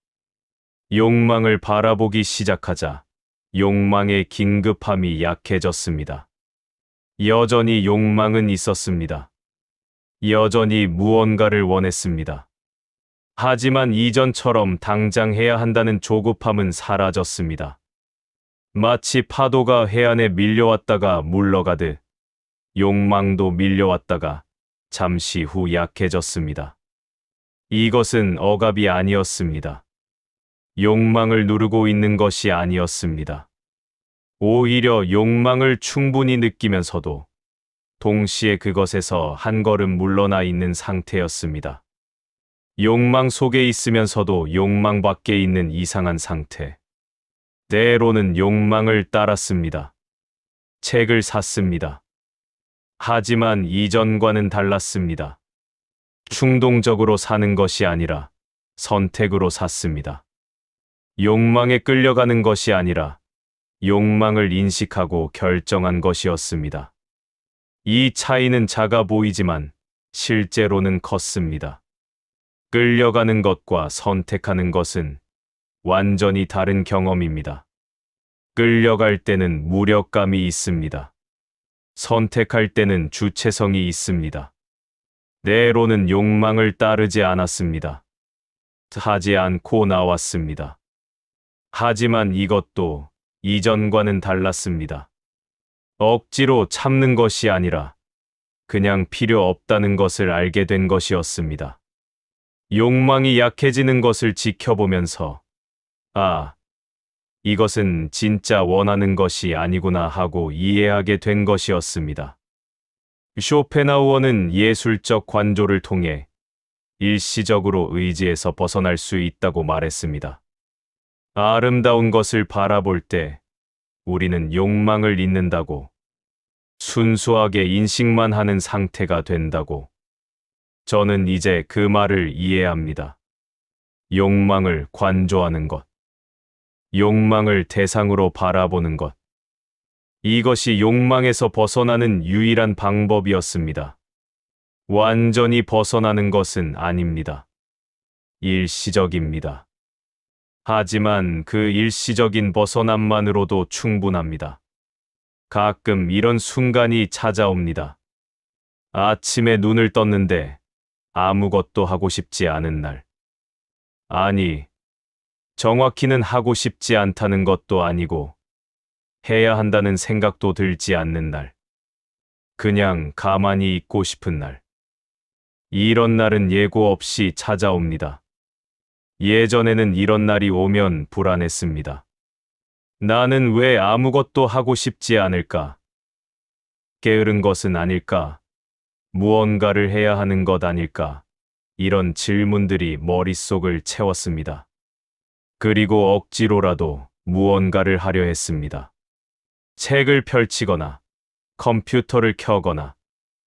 욕망을 바라보기 시작하자 욕망의 긴급함이 약해졌습니다. 여전히 욕망은 있었습니다. 여전히 무언가를 원했습니다. 하지만 이전처럼 당장 해야 한다는 조급함은 사라졌습니다. 마치 파도가 해안에 밀려왔다가 물러가듯 욕망도 밀려왔다가 잠시 후 약해졌습니다. 이것은 억압이 아니었습니다. 욕망을 누르고 있는 것이 아니었습니다. 오히려 욕망을 충분히 느끼면서도 동시에 그것에서 한 걸음 물러나 있는 상태였습니다. 욕망 속에 있으면서도 욕망 밖에 있는 이상한 상태. 때로는 욕망을 따랐습니다. 책을 샀습니다. 하지만 이전과는 달랐습니다. 충동적으로 사는 것이 아니라 선택으로 샀습니다. 욕망에 끌려가는 것이 아니라 욕망을 인식하고 결정한 것이었습니다. 이 차이는 작아 보이지만 실제로는 컸습니다. 끌려가는 것과 선택하는 것은 완전히 다른 경험입니다. 끌려갈 때는 무력감이 있습니다. 선택할 때는 주체성이 있습니다. 때로는 욕망을 따르지 않았습니다. 하지 않고 나왔습니다. 하지만 이것도 이전과는 달랐습니다. 억지로 참는 것이 아니라 그냥 필요 없다는 것을 알게 된 것이었습니다. 욕망이 약해지는 것을 지켜보면서 이것은 진짜 원하는 것이 아니구나 하고 이해하게 된 것이었습니다. 쇼펜하우어는 예술적 관조를 통해 일시적으로 의지에서 벗어날 수 있다고 말했습니다. 아름다운 것을 바라볼 때 우리는 욕망을 잊는다고, 순수하게 인식만 하는 상태가 된다고. 저는 이제 그 말을 이해합니다. 욕망을 관조하는 것, 욕망을 대상으로 바라보는 것. 이것이 욕망에서 벗어나는 유일한 방법이었습니다. 완전히 벗어나는 것은 아닙니다. 일시적입니다. 하지만 그 일시적인 벗어남만으로도 충분합니다. 가끔 이런 순간이 찾아옵니다. 아침에 눈을 떴는데 아무것도 하고 싶지 않은 날. 아니, 정확히는 하고 싶지 않다는 것도 아니고 해야 한다는 생각도 들지 않는 날. 그냥 가만히 있고 싶은 날. 이런 날은 예고 없이 찾아옵니다. 예전에는 이런 날이 오면 불안했습니다. 나는 왜 아무것도 하고 싶지 않을까? 게으른 것은 아닐까? 무언가를 해야 하는 것 아닐까? 이런 질문들이 머릿속을 채웠습니다. 그리고 억지로라도 무언가를 하려 했습니다. 책을 펼치거나 컴퓨터를 켜거나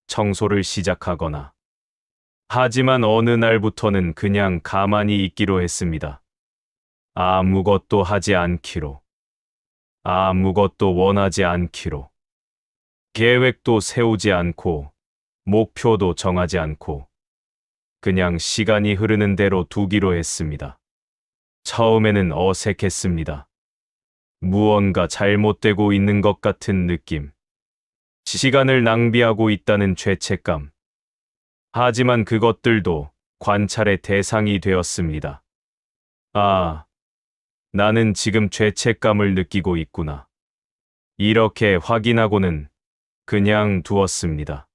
청소를 시작하거나. 하지만 어느 날부터는 그냥 가만히 있기로 했습니다. 아무것도 하지 않기로. 아무것도 원하지 않기로. 계획도 세우지 않고 목표도 정하지 않고 그냥 시간이 흐르는 대로 두기로 했습니다. 처음에는 어색했습니다. 무언가 잘못되고 있는 것 같은 느낌. 시간을 낭비하고 있다는 죄책감. 하지만 그것들도 관찰의 대상이 되었습니다. 아, 나는 지금 죄책감을 느끼고 있구나. 이렇게 확인하고는 그냥 두었습니다.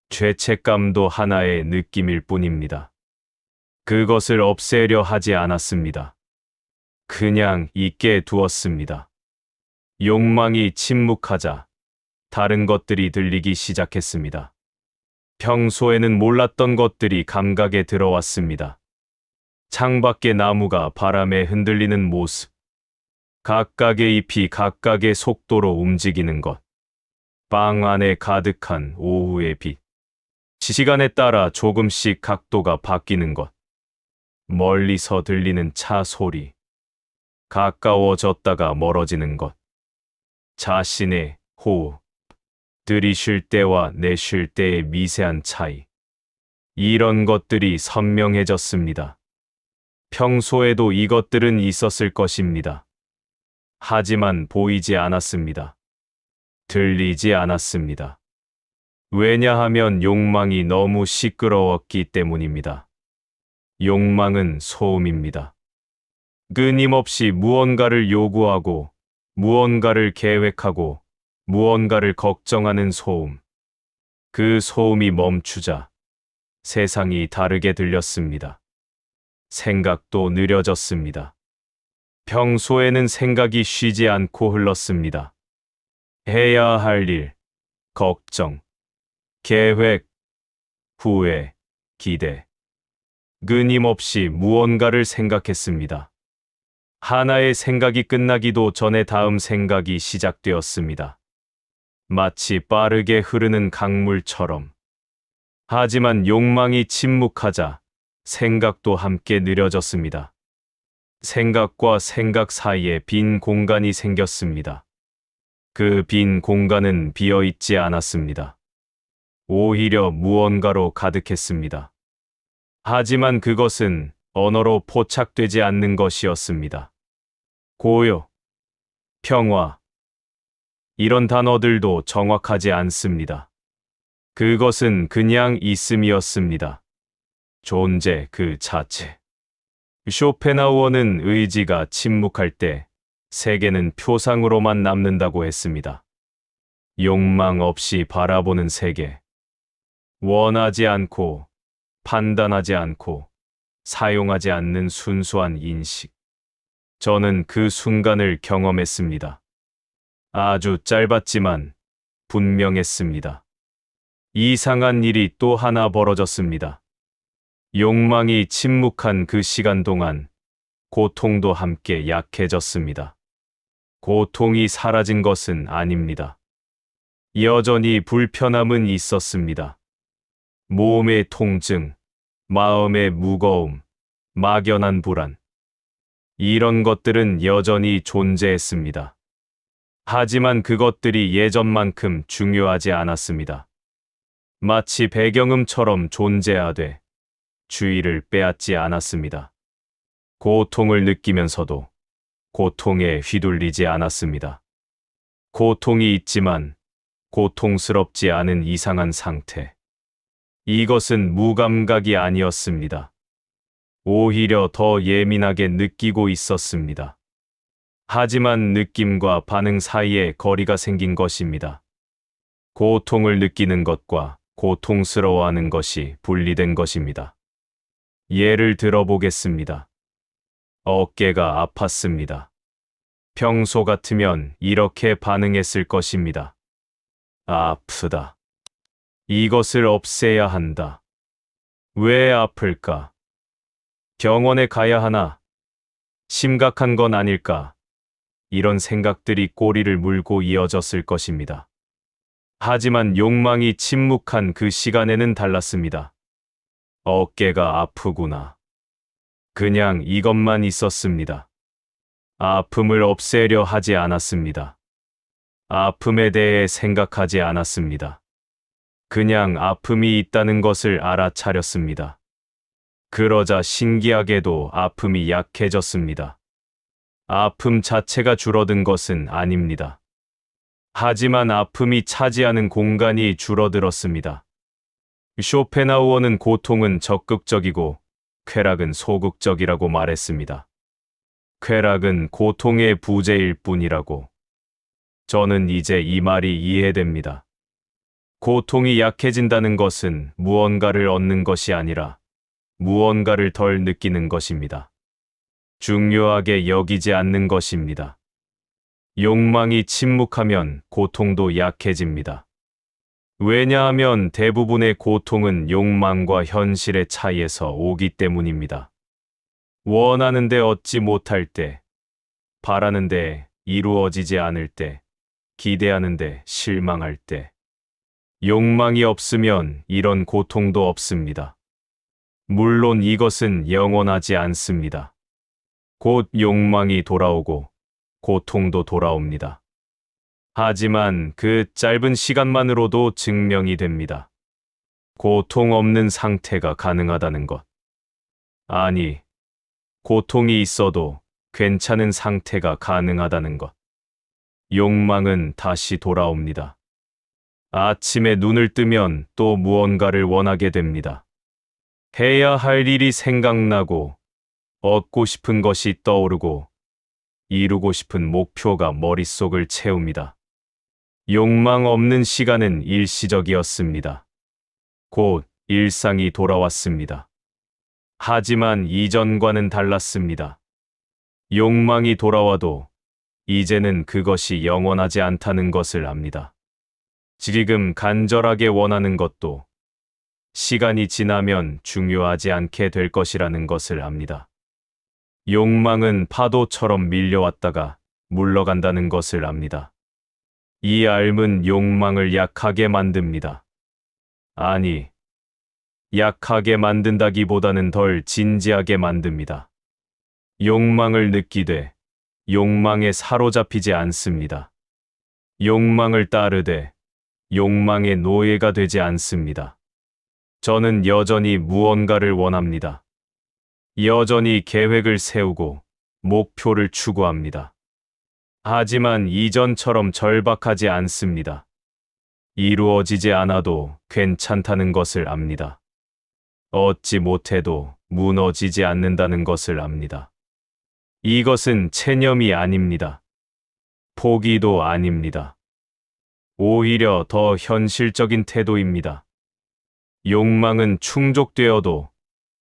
죄책감도 하나의 느낌일 뿐입니다. 그것을 없애려 하지 않았습니다. 그냥 있게 두었습니다. 욕망이 침묵하자 다른 것들이 들리기 시작했습니다. 평소에는 몰랐던 것들이 감각에 들어왔습니다. 창밖의 나무가 바람에 흔들리는 모습, 각각의 잎이 각각의 속도로 움직이는 것, 방 안에 가득한 오후의 빛, 시간에 따라 조금씩 각도가 바뀌는 것, 멀리서 들리는 차 소리, 가까워졌다가 멀어지는 것, 자신의 호흡, 들이쉴 때와 내쉴 때의 미세한 차이, 이런 것들이 선명해졌습니다. 평소에도 이것들은 있었을 것입니다. 하지만 보이지 않았습니다. 들리지 않았습니다. 왜냐하면 욕망이 너무 시끄러웠기 때문입니다. 욕망은 소음입니다. 끊임없이 무언가를 요구하고, 무언가를 계획하고, 무언가를 걱정하는 소음. 그 소음이 멈추자 세상이 다르게 들렸습니다. 생각도 느려졌습니다. 평소에는 생각이 쉬지 않고 흘렀습니다. 해야 할 일, 걱정, 계획, 후회, 기대. 끊임없이 무언가를 생각했습니다. 하나의 생각이 끝나기도 전에 다음 생각이 시작되었습니다. 마치 빠르게 흐르는 강물처럼. 하지만 욕망이 침묵하자 생각도 함께 느려졌습니다. 생각과 생각 사이에 빈 공간이 생겼습니다. 그 빈 공간은 비어 있지 않았습니다. 오히려 무언가로 가득했습니다. 하지만 그것은 언어로 포착되지 않는 것이었습니다. 고요, 평화, 이런 단어들도 정확하지 않습니다. 그것은 그냥 있음이었습니다. 존재 그 자체. 쇼펜하우어는 의지가 침묵할 때 세계는 표상으로만 남는다고 했습니다. 욕망 없이 바라보는 세계. 원하지 않고, 판단하지 않고, 사용하지 않는 순수한 인식. 저는 그 순간을 경험했습니다. 아주 짧았지만 분명했습니다. 이상한 일이 또 하나 벌어졌습니다. 욕망이 침묵한 그 시간 동안 고통도 함께 약해졌습니다. 고통이 사라진 것은 아닙니다. 여전히 불편함은 있었습니다. 몸의 통증, 마음의 무거움, 막연한 불안. 이런 것들은 여전히 존재했습니다. 하지만 그것들이 예전만큼 중요하지 않았습니다. 마치 배경음처럼 존재하되 주의를 빼앗지 않았습니다. 고통을 느끼면서도 고통에 휘둘리지 않았습니다. 고통이 있지만 고통스럽지 않은 이상한 상태. 이것은 무감각이 아니었습니다. 오히려 더 예민하게 느끼고 있었습니다. 하지만 느낌과 반응 사이에 거리가 생긴 것입니다. 고통을 느끼는 것과 고통스러워하는 것이 분리된 것입니다. 예를 들어보겠습니다. 어깨가 아팠습니다. 평소 같으면 이렇게 반응했을 것입니다. 아프다. 이것을 없애야 한다. 왜 아플까? 병원에 가야 하나? 심각한 건 아닐까? 이런 생각들이 꼬리를 물고 이어졌을 것입니다. 하지만 욕망이 침묵한 그 시간에는 달랐습니다. 어깨가 아프구나. 그냥 이것만 있었습니다. 아픔을 없애려 하지 않았습니다. 아픔에 대해 생각하지 않았습니다. 그냥 아픔이 있다는 것을 알아차렸습니다. 그러자 신기하게도 아픔이 약해졌습니다. 아픔 자체가 줄어든 것은 아닙니다. 하지만 아픔이 차지하는 공간이 줄어들었습니다. 쇼펜하우어는 고통은 적극적이고 쾌락은 소극적이라고 말했습니다. 쾌락은 고통의 부재일 뿐이라고. 저는 이제 이 말이 이해됩니다. 고통이 약해진다는 것은 무언가를 얻는 것이 아니라 무언가를 덜 느끼는 것입니다. 중요하게 여기지 않는 것입니다. 욕망이 침묵하면 고통도 약해집니다. 왜냐하면 대부분의 고통은 욕망과 현실의 차이에서 오기 때문입니다. 원하는데 얻지 못할 때, 바라는데 이루어지지 않을 때, 기대하는데 실망할 때, 욕망이 없으면 이런 고통도 없습니다. 물론 이것은 영원하지 않습니다. 곧 욕망이 돌아오고 고통도 돌아옵니다. 하지만 그 짧은 시간만으로도 증명이 됩니다. 고통 없는 상태가 가능하다는 것. 아니, 고통이 있어도 괜찮은 상태가 가능하다는 것. 욕망은 다시 돌아옵니다. 아침에 눈을 뜨면 또 무언가를 원하게 됩니다. 해야 할 일이 생각나고, 얻고 싶은 것이 떠오르고, 이루고 싶은 목표가 머릿속을 채웁니다. 욕망 없는 시간은 일시적이었습니다. 곧 일상이 돌아왔습니다. 하지만 이전과는 달랐습니다. 욕망이 돌아와도 이제는 그것이 영원하지 않다는 것을 압니다. 지금 간절하게 원하는 것도 시간이 지나면 중요하지 않게 될 것이라는 것을 압니다. 욕망은 파도처럼 밀려왔다가 물러간다는 것을 압니다. 이 알은 욕망을 약하게 만듭니다. 아니, 약하게 만든다기보다는 덜 진지하게 만듭니다. 욕망을 느끼되 욕망에 사로잡히지 않습니다. 욕망을 따르되 욕망의 노예가 되지 않습니다. 저는 여전히 무언가를 원합니다. 여전히 계획을 세우고 목표를 추구합니다. 하지만 이전처럼 절박하지 않습니다. 이루어지지 않아도 괜찮다는 것을 압니다. 얻지 못해도 무너지지 않는다는 것을 압니다. 이것은 체념이 아닙니다. 포기도 아닙니다. 오히려 더 현실적인 태도입니다. 욕망은 충족되어도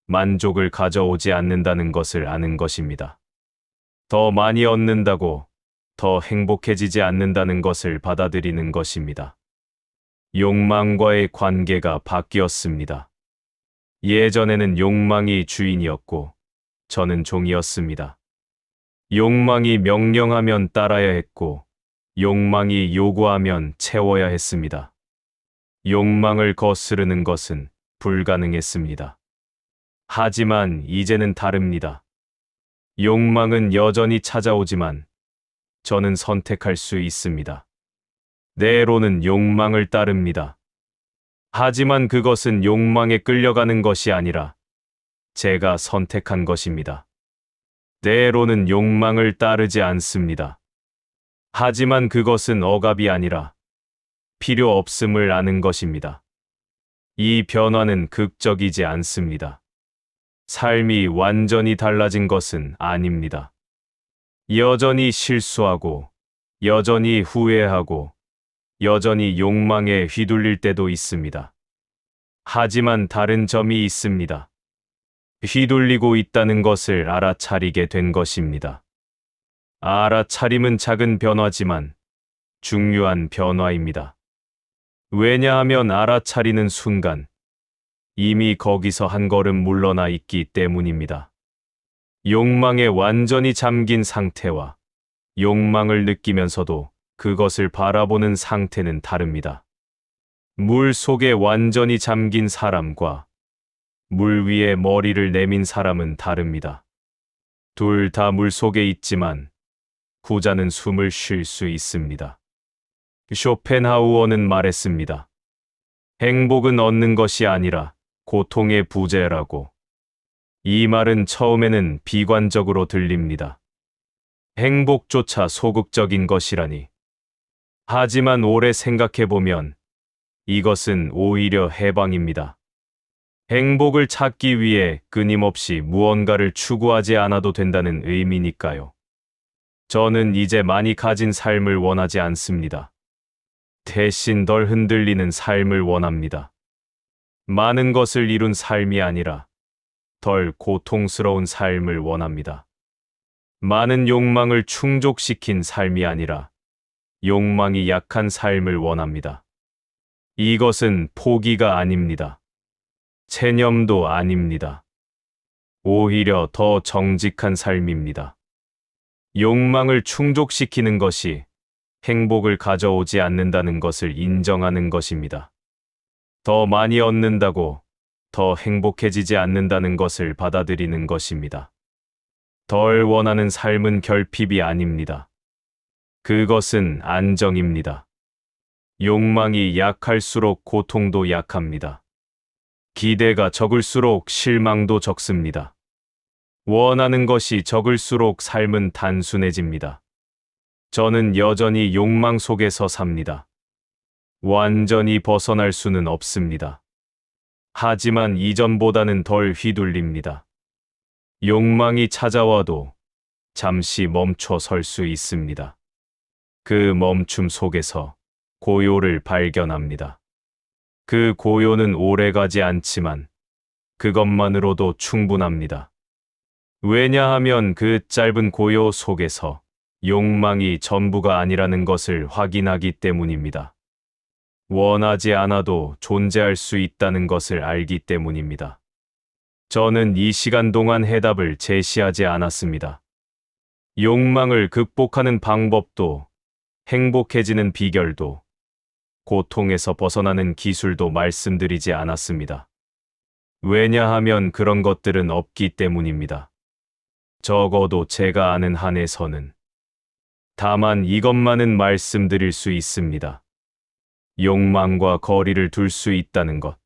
만족을 가져오지 않는다는 것을 아는 것입니다. 더 많이 얻는다고 더 행복해지지 않는다는 것을 받아들이는 것입니다. 욕망과의 관계가 바뀌었습니다. 예전에는 욕망이 주인이었고 저는 종이었습니다. 욕망이 명령하면 따라야 했고 욕망이 요구하면 채워야 했습니다. 욕망을 거스르는 것은 불가능했습니다. 하지만 이제는 다릅니다. 욕망은 여전히 찾아오지만 저는 선택할 수 있습니다. 뇌로는 욕망을 따릅니다. 하지만 그것은 욕망에 끌려가는 것이 아니라 제가 선택한 것입니다. 뇌로는 욕망을 따르지 않습니다. 하지만 그것은 억압이 아니라 필요 없음을 아는 것입니다. 이 변화는 극적이지 않습니다. 삶이 완전히 달라진 것은 아닙니다. 여전히 실수하고, 여전히 후회하고, 여전히 욕망에 휘둘릴 때도 있습니다. 하지만 다른 점이 있습니다. 휘둘리고 있다는 것을 알아차리게 된 것입니다. 알아차림은 작은 변화지만 중요한 변화입니다. 왜냐하면 알아차리는 순간 이미 거기서 한 걸음 물러나 있기 때문입니다. 욕망에 완전히 잠긴 상태와 욕망을 느끼면서도 그것을 바라보는 상태는 다릅니다. 물 속에 완전히 잠긴 사람과 물 위에 머리를 내민 사람은 다릅니다. 둘 다 물 속에 있지만 후자는 숨을 쉴 수 있습니다. 쇼펜하우어는 말했습니다. 행복은 얻는 것이 아니라 고통의 부재라고. 이 말은 처음에는 비관적으로 들립니다. 행복조차 소극적인 것이라니. 하지만 오래 생각해보면 이것은 오히려 해방입니다. 행복을 찾기 위해 끊임없이 무언가를 추구하지 않아도 된다는 의미니까요. 저는 이제 많이 가진 삶을 원하지 않습니다. 대신 덜 흔들리는 삶을 원합니다. 많은 것을 이룬 삶이 아니라 덜 고통스러운 삶을 원합니다. 많은 욕망을 충족시킨 삶이 아니라 욕망이 약한 삶을 원합니다. 이것은 포기가 아닙니다. 체념도 아닙니다. 오히려 더 정직한 삶입니다. 욕망을 충족시키는 것이 행복을 가져오지 않는다는 것을 인정하는 것입니다. 더 많이 얻는다고 더 행복해지지 않는다는 것을 받아들이는 것입니다. 덜 원하는 삶은 결핍이 아닙니다. 그것은 안정입니다. 욕망이 약할수록 고통도 약합니다. 기대가 적을수록 실망도 적습니다. 원하는 것이 적을수록 삶은 단순해집니다. 저는 여전히 욕망 속에서 삽니다. 완전히 벗어날 수는 없습니다. 하지만 이전보다는 덜 휘둘립니다. 욕망이 찾아와도 잠시 멈춰 설 수 있습니다. 그 멈춤 속에서 고요를 발견합니다. 그 고요는 오래가지 않지만 그것만으로도 충분합니다. 왜냐하면 그 짧은 고요 속에서 욕망이 전부가 아니라는 것을 확인하기 때문입니다. 원하지 않아도 존재할 수 있다는 것을 알기 때문입니다. 저는 이 시간 동안 해답을 제시하지 않았습니다. 욕망을 극복하는 방법도, 행복해지는 비결도, 고통에서 벗어나는 기술도 말씀드리지 않았습니다. 왜냐하면 그런 것들은 없기 때문입니다. 적어도 제가 아는 한에서는. 다만 이것만은 말씀드릴 수 있습니다. 욕망과 거리를 둘 수 있다는 것.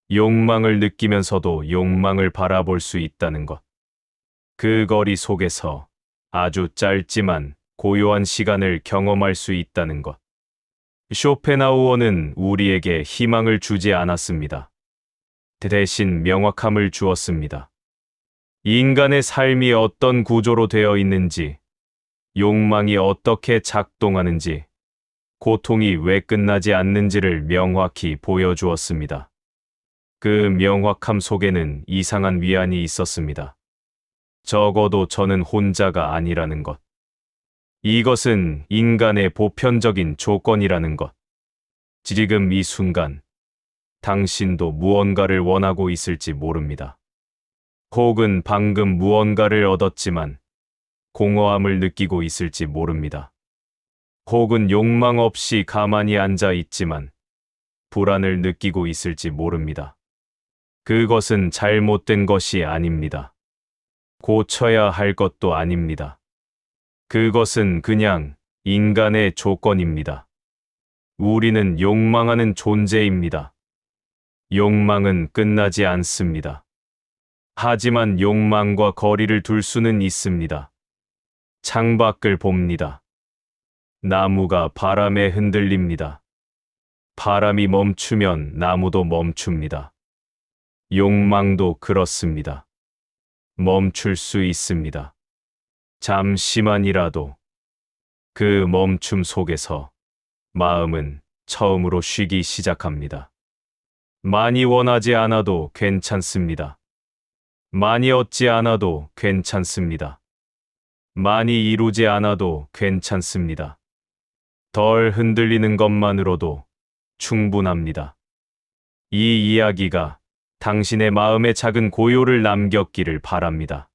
욕망을 느끼면서도 욕망을 바라볼 수 있다는 것. 그 거리 속에서 아주 짧지만 고요한 시간을 경험할 수 있다는 것. 쇼펜하우어는 우리에게 희망을 주지 않았습니다. 대신 명확함을 주었습니다. 인간의 삶이 어떤 구조로 되어 있는지, 욕망이 어떻게 작동하는지, 고통이 왜 끝나지 않는지를 명확히 보여주었습니다. 그 명확함 속에는 이상한 위안이 있었습니다. 적어도 저는 혼자가 아니라는 것. 이것은 인간의 보편적인 조건이라는 것. 지금 이 순간, 당신도 무언가를 원하고 있을지 모릅니다. 혹은 방금 무언가를 얻었지만 공허함을 느끼고 있을지 모릅니다. 혹은 욕망 없이 가만히 앉아 있지만 불안을 느끼고 있을지 모릅니다. 그것은 잘못된 것이 아닙니다. 고쳐야 할 것도 아닙니다. 그것은 그냥 인간의 조건입니다. 우리는 욕망하는 존재입니다. 욕망은 끝나지 않습니다. 하지만 욕망과 거리를 둘 수는 있습니다. 창밖을 봅니다. 나무가 바람에 흔들립니다. 바람이 멈추면 나무도 멈춥니다. 욕망도 그렇습니다. 멈출 수 있습니다. 잠시만이라도. 그 멈춤 속에서 마음은 처음으로 쉬기 시작합니다. 많이 원하지 않아도 괜찮습니다. 많이 얻지 않아도 괜찮습니다. 많이 이루지 않아도 괜찮습니다. 덜 흔들리는 것만으로도 충분합니다. 이 이야기가 당신의 마음에 작은 고요를 남겼기를 바랍니다.